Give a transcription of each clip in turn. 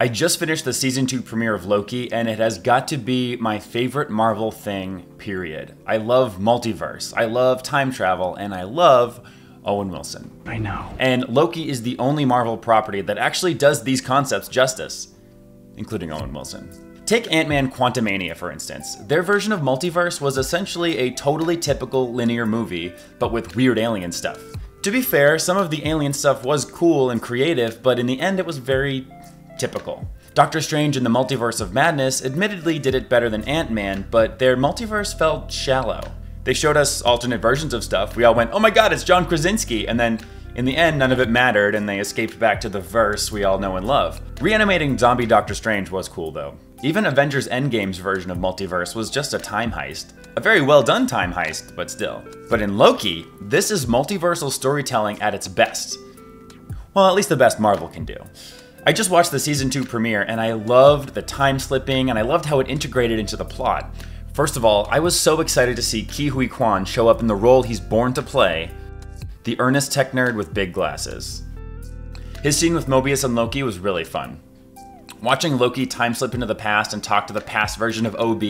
I just finished the season 2 premiere of Loki, and it has got to be my favorite Marvel thing, period. I love multiverse, I love time travel, and I love Owen Wilson. I know. And Loki is the only Marvel property that actually does these concepts justice, including Owen Wilson. Take Ant-Man Quantumania, for instance. Their version of multiverse was essentially a totally typical linear movie, but with weird alien stuff. To be fair, some of the alien stuff was cool and creative, but in the end it was very typical. Doctor Strange and the Multiverse of Madness admittedly did it better than Ant-Man, but their multiverse felt shallow. They showed us alternate versions of stuff. We all went, oh my god, it's John Krasinski, and then in the end, none of it mattered, and they escaped back to the verse we all know and love. Reanimating zombie Doctor Strange was cool, though. Even Avengers Endgame's version of multiverse was just a time heist. A very well done time heist, but still. But in Loki, this is multiversal storytelling at its best. Well, at least the best Marvel can do. I just watched the season 2 premiere, and I loved the time slipping, and I loved how it integrated into the plot. First of all, I was so excited to see Ke Huy Quan show up in the role he's born to play, the earnest tech nerd with big glasses. His scene with Mobius and Loki was really fun. Watching Loki time slip into the past and talk to the past version of OB,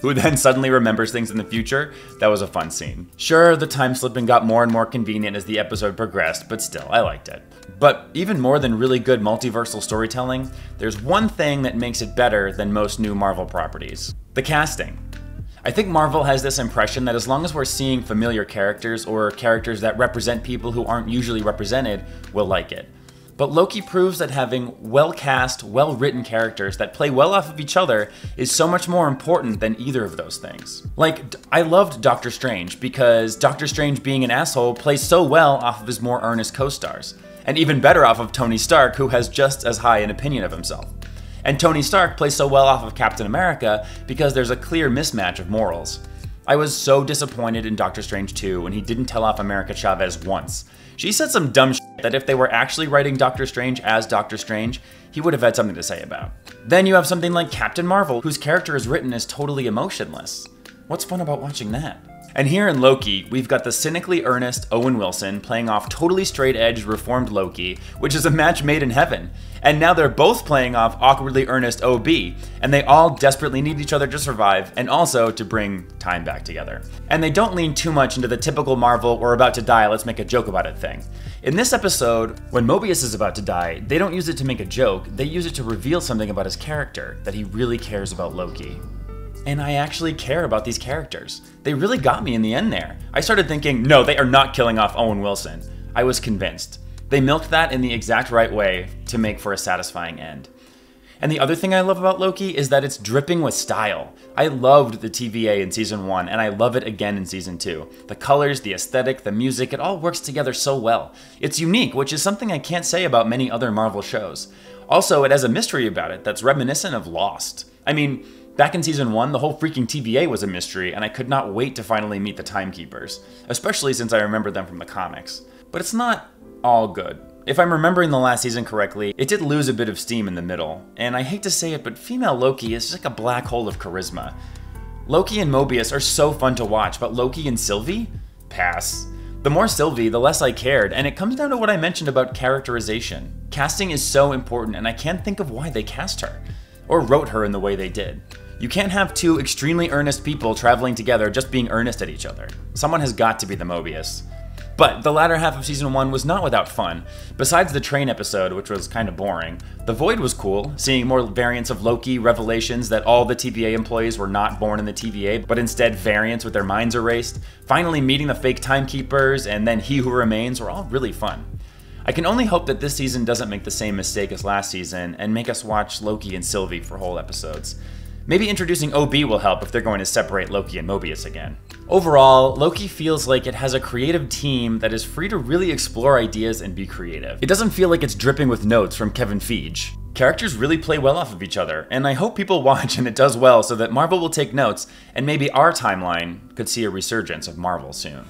who then suddenly remembers things in the future, that was a fun scene. Sure, the time slipping got more and more convenient as the episode progressed, but still, I liked it. But even more than really good multiversal storytelling, there's one thing that makes it better than most new Marvel properties: the casting. I think Marvel has this impression that as long as we're seeing familiar characters or characters that represent people who aren't usually represented, we'll like it. But Loki proves that having well-cast, well-written characters that play well off of each other is so much more important than either of those things. Like, I loved Doctor Strange because Doctor Strange being an asshole plays so well off of his more earnest co-stars. And even better off of Tony Stark, who has just as high an opinion of himself. And Tony Stark plays so well off of Captain America because there's a clear mismatch of morals. I was so disappointed in Doctor Strange 2 when he didn't tell off America Chavez once. She said some dumb shit that if they were actually writing Doctor Strange as Doctor Strange, he would have had something to say about. Then you have something like Captain Marvel, whose character is written as totally emotionless. What's fun about watching that? And here in Loki, we've got the cynically earnest Owen Wilson playing off totally straight-edged reformed Loki, which is a match made in heaven. And now they're both playing off awkwardly earnest OB, and they all desperately need each other to survive and also to bring time back together. And they don't lean too much into the typical Marvel "we're about to die, let's make a joke about it" thing. In this episode, when Mobius is about to die, they don't use it to make a joke, they use it to reveal something about his character, that he really cares about Loki. And I actually care about these characters. They really got me in the end there. I started thinking, no, they are not killing off Owen Wilson. I was convinced. They milked that in the exact right way to make for a satisfying end. And the other thing I love about Loki is that it's dripping with style. I loved the TVA in season 1, and I love it again in season 2. The colors, the aesthetic, the music, it all works together so well. It's unique, which is something I can't say about many other Marvel shows. Also, it has a mystery about it that's reminiscent of Lost. I mean, back in season 1, the whole freaking TVA was a mystery, and I could not wait to finally meet the Timekeepers, especially since I remember them from the comics. But it's not all good. If I'm remembering the last season correctly, it did lose a bit of steam in the middle, and I hate to say it, but female Loki is just like a black hole of charisma. Loki and Mobius are so fun to watch, but Loki and Sylvie? Pass. The more Sylvie, the less I cared, and it comes down to what I mentioned about characterization. Casting is so important, and I can't think of why they cast her, or wrote her in the way they did. You can't have two extremely earnest people traveling together just being earnest at each other. Someone has got to be the Mobius. But the latter half of season 1 was not without fun. Besides the train episode, which was kind of boring, The Void was cool, seeing more variants of Loki, revelations that all the TVA employees were not born in the TVA, but instead variants with their minds erased, finally meeting the fake timekeepers, and then He Who Remains were all really fun. I can only hope that this season doesn't make the same mistake as last season and make us watch Loki and Sylvie for whole episodes. Maybe introducing OB will help if they're going to separate Loki and Mobius again. Overall, Loki feels like it has a creative team that is free to really explore ideas and be creative. It doesn't feel like it's dripping with notes from Kevin Feige. Characters really play well off of each other, and I hope people watch and it does well so that Marvel will take notes, and maybe our timeline could see a resurgence of Marvel soon.